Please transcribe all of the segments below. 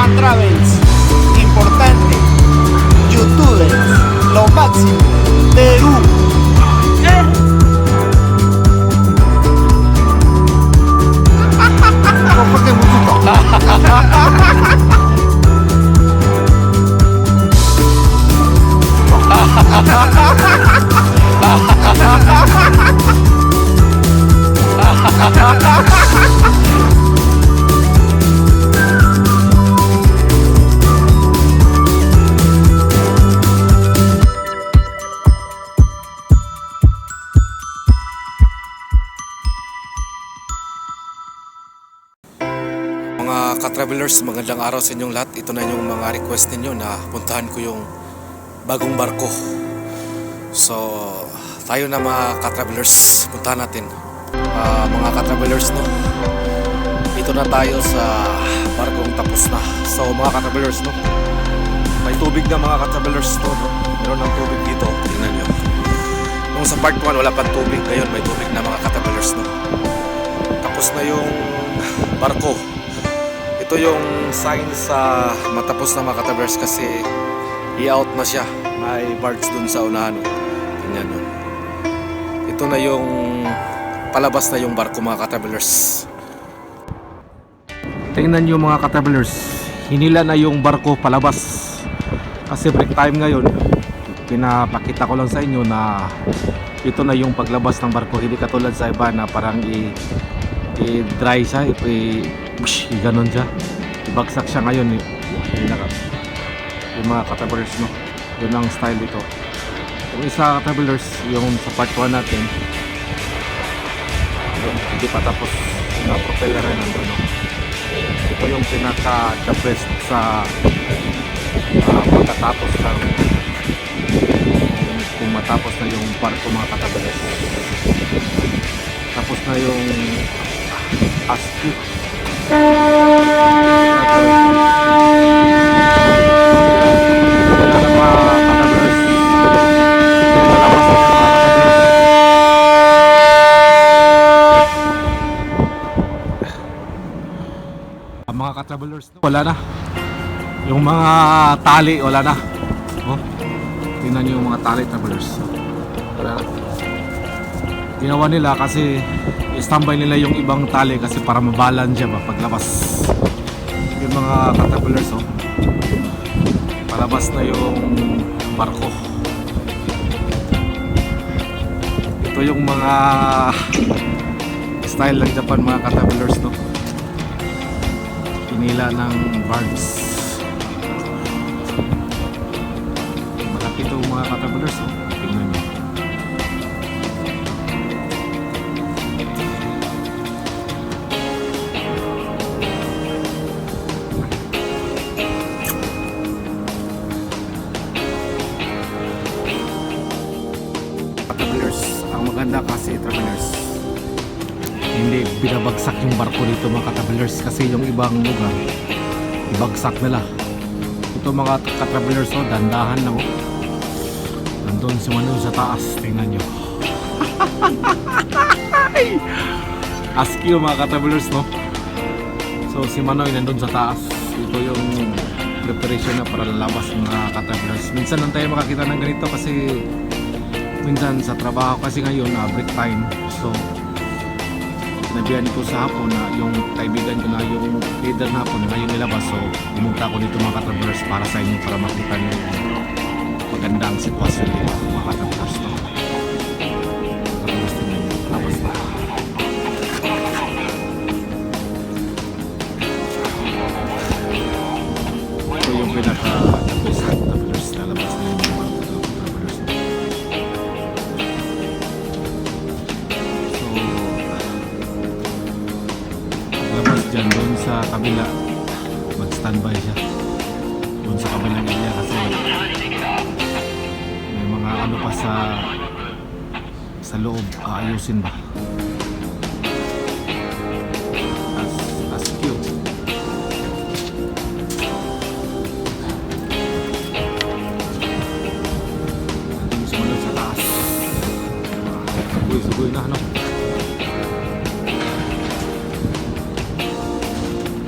Fan Travels, importante, youtubers, lo máximo, Perú. Porque es muy Mga ka-travelers, magandang araw sa inyong lahat. Ito na yung mga request ninyo na puntahan ko yung bagong barko. So, tayo na mga ka-travelers, puntahan natin. Mga ka-travelers, no? Ito na tayo sa barkong tapos na. So, mga ka-travelers, no? May tubig na mga ka-travelers, no? Meron ng tubig dito, tingnan nyo. Nung sa part 1, wala pang tubig. Ngayon, may tubig na mga ka-travelers, no? Tapos na yung barko. Ito yung sign sa matapos na mga ka-travelers kasi i-out na siya. May barge dun sa unahan. Tingnan nyo. Ito na yung palabas na yung barko mga ka-travelers. Tingnan nyo mga ka-travelers. Hinila na yung barko palabas. Kasi break time ngayon. Pinapakita ko lang sa inyo na ito na yung paglabas ng barko. Hindi katulad sa iba na parang i-dry siya, ganon siya, ibagsak siya ngayon yung mga ka-travelers, no? Yun ang style dito. Yung isa ka-travelers, yung sa part 1 natin yung hindi pa tapos na propeller rin nandun, no? Ito yung pinaka the best sa pagkatapos lang kung matapos na yung barko mga ka-travelers. Tapos na yung ASCII. Mga ka-travelers, wala na. Yung mga tali, wala na. Oh, tingnan nyo yung mga tali, travelers. Wala na. Ginawa nila kasi i-standby nila yung ibang tali kasi para mabalan siya ba paglabas. Yung mga ka-travelers, oh, palabas na yung barko. Ito yung mga style ng Japan mga ka-travelers, no? Pinila ng barge. Malaki ito mga ka-travelers, oh. Tingnan nyo. Ang maganda kasi travelers, hindi binabagsak yung barko dito mga ka-travelers kasi yung ibang lugar ibagsak nila. Ito mga ka-travelers, oh, dandahan lang, oh. Nandun si Manu sa taas, tingnan nyo. ASCII mga ka-travelers, no? So si Manoy nandun sa taas. Ito yung preparation na para lalabas mga ka-travelers. Minsan lang tayo makakita ng ganito kasi minsan sa trabaho kasi ngayon break time. So nabiyan ko sa hapon na yung kaibigan ko na yung leader na hapon na ngayon nilabas. So pumunta ko dito mga ka-travelers para sa inyo para makita nyo yung magandang sitwasyon dito mga ka-travelers, no? Tapos tingnan nyo, labas na. Ito yung pinaka-tapos ka-travelers na labas na yung mga ka-travelers. Labas dyan doon sa kabila, mag-standby siya doon sa kabilang area kasi may mga ano pa sa loob aayusin ba. ASCII. Nandun sumunod sa taas. Sugoy na, ano?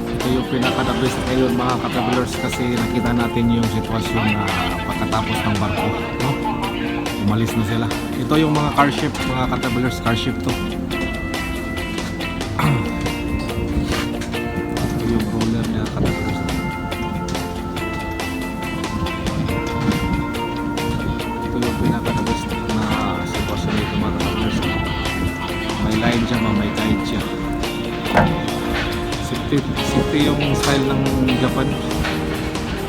Ito yung pinaka-the best ngayon mga ka-travelers kasi nakita natin yung sitwasyon na pagkatapos ng barko, no? Umalis na sila. Ito yung mga car ship, mga ka-travelers, car ship to. Ito yung roller niya, ka-travelers. Ito yung pinaka-best na sitwasyon nito mga ka-travelers. May line siya, may guide siya. Safety yung style ng Japan.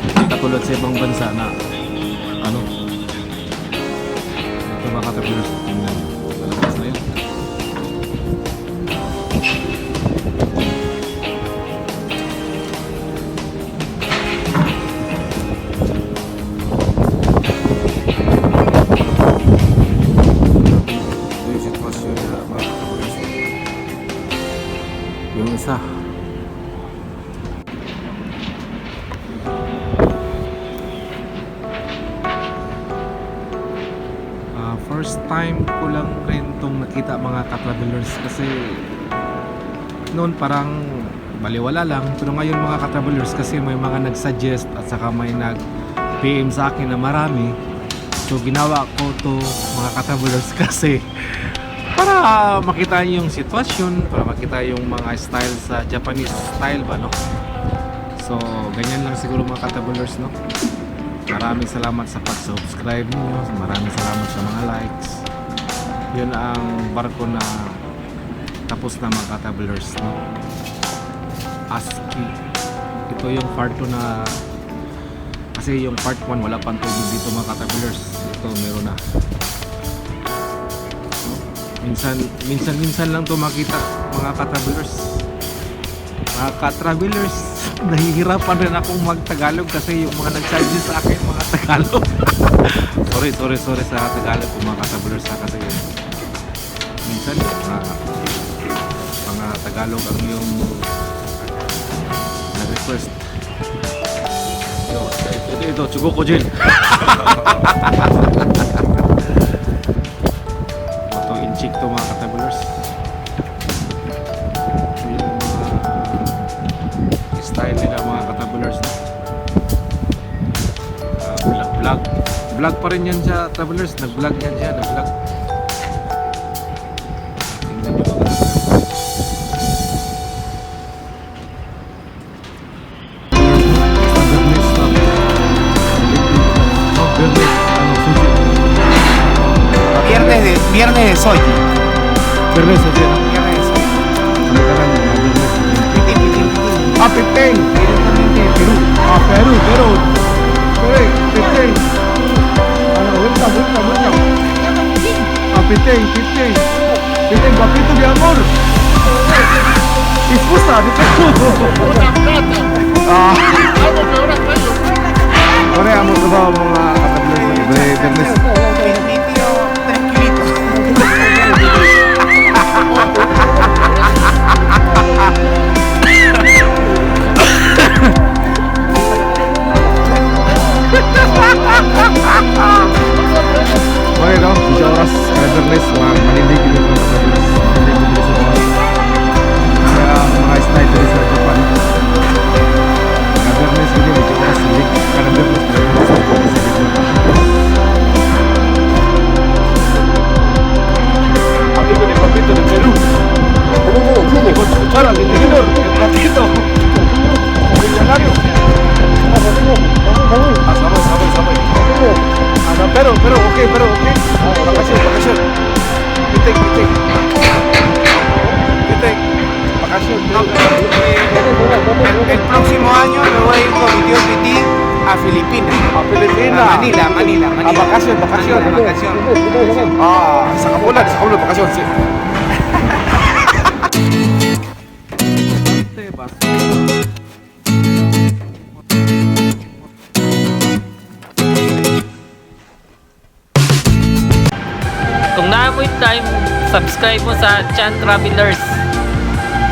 Hindi katulad sa ibang bansa na ano, ito mga ka-travelers, tingnan, malabas na yun. Ito yung sitwasyon na mga ka-travelers. Yung isa, first time ko lang rin itong nakita mga ka-travelers kasi noon parang baliwala lang, pero ngayon mga ka-travelers kasi may mga nag-suggest at saka may nag-PM sa akin na marami, so ginawa ko to mga ka-travelers kasi para makita yung sitwasyon, para makita yung mga style sa Japanese style ba, no? So ganyan lang siguro mga ka-travelers, no? Maraming salamat sa pag-subscribe niyo. Maraming salamat sa mga likes. Yun ang barko na tapos na mga ka-travelers, no? ASCII. Ito yung part 2 na, kasi yung part 1 wala pang tubig dito mga ka-travelers. Ito meron na. Minsan lang to makita mga ka-travelers. Mga ka-travelers, nahihirapan rin akong mag-Tagalog kasi yung mga nag-suggest sa akin mga Tagalog. sorry sa Tagalog kung mga ka-travelers ha, kasi minsan mga Tagalog ang yung na-request. Ito, chugo ko dyan. Ito in-check to mga ka-travelers. Style nila mga ka-travelers, no? Vlog pa rin yan siya, travelers. Nag-vlog yan siya, nag-vlog. Tingnan nyo mga Viernes de soy. Bernes, o sea, Viernes de soy. ano ka lang, Bernes. Pitín. Ah, Petén, directamente de Perú. Ah, Perú. Correcto, Petén. Vuelta. Ah, Petén. Petén, papito de amor. Dispusta, de todo. Ah. Ahora vamos a mga ka-travelers de Bernes. Pitín, 3 kilitos. Bueno, 3 oras Bernes, manilig din mga ka-travelers. Manilig din sa mga style din sa Japan. Bernes ini 3 oras silig. Karena Bernes Papito de Perú. Y con su cuchara al interior, el ratito. Millonario. Sabay. Pero, ok. Vacación. Piteng. Vacación. El próximo año me voy a ir con mi tío Pitín a Filipinas. A Manila. A vacación. Vacación. Sacamos la vacación, sí. Kung naamoy time, subscribe mo sa Chan Travelers.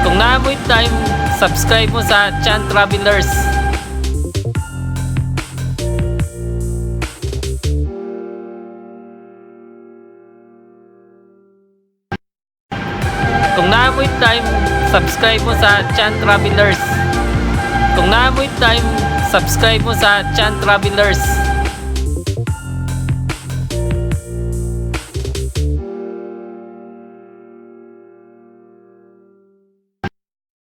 Kung naamoy time, subscribe mo sa Chan Travelers. Kung naamoy time, subscribe mo sa Chan Travelers. Kung naamoy time, subscribe mo sa Chan Travelers.